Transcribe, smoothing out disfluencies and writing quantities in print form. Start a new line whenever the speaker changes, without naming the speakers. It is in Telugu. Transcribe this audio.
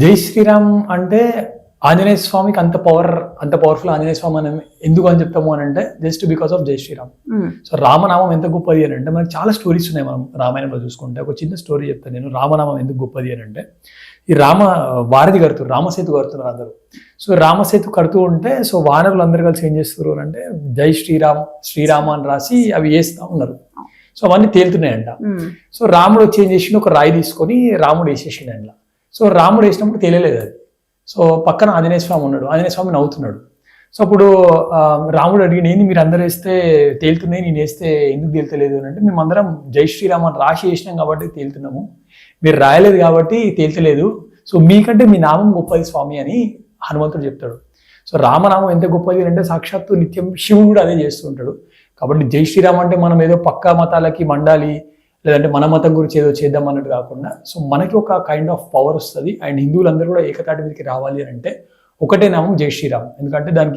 జై శ్రీరామ్ అంటే ఆంజనేయ స్వామికి అంత పవర్ఫుల్ ఆంజనేయ స్వామి అని ఎందుకు అని చెప్తాము అని అంటే జస్ట్ బికాస్ ఆఫ్ జై శ్రీరామ్. సో రామనామం ఎంత గొప్పది అని అంటే మనకి చాలా స్టోరీస్ ఉన్నాయి. మనం రామాయణంలో చూసుకుంటే ఒక చిన్న స్టోరీ చెప్తాను నేను. రామనామం ఎందుకు గొప్పది అని అంటే ఈ వారధి కడుతున్నారు, రామసేతు కడుతున్నారు అందరూ. సో రామసేతు కడుతూ ఉంటే సో వానరులు అందరూ కలిసి ఏం చేస్తారు అని అంటే జై శ్రీరామ్ శ్రీరామ అని రాసి అవి వేస్తూ ఉన్నారు. సో అవన్నీ తేలుతున్నాయంట. సో రాముడు వచ్చి ఏం చేసిండు, ఒక రాయి తీసుకొని రాముడు వేసేసిండు అంట. సో రాముడు వేసినప్పుడు తేలలేదు అది. సో పక్కన ఆంజనేయ స్వామి ఉన్నాడు, ఆంజనేయ స్వామి నవ్వుతున్నాడు. సో అప్పుడు రాముడు అడిగిన ఏంది మీరు అందరూ వేస్తే తేలుతున్నాయి, నేను వేస్తే ఎందుకు తేలుతలేదు అని అంటే మేమందరం జై శ్రీరామ్ అని రాసి వేసినాం కాబట్టి తేలుతున్నాము, మీరు రాయలేదు కాబట్టి తేల్చలేదు. సో మీకంటే మీ నామం గొప్పది స్వామి అని హనుమంతుడు చెప్తాడు. సో రామనామం ఎంత గొప్పది అంటే సాక్షాత్తు నిత్యం శివుడు కూడా అదే చేస్తూ ఉంటాడు. కాబట్టి జై శ్రీరామ్ అంటే మనం ఏదో పక్కా మతాలకి మండాలి, లేదంటే మన మతం గురించి ఏదో చేద్దాం అన్నట్టు కాకుండా సో మనకి ఒక కైండ్ ఆఫ్ పవర్ వస్తుంది. అండ్ హిందువులందరూ కూడా ఏకతాటి మీదకి రావాలి అని అంటే ఒకటే నామం జై శ్రీరామ్. ఎందుకంటే దానికి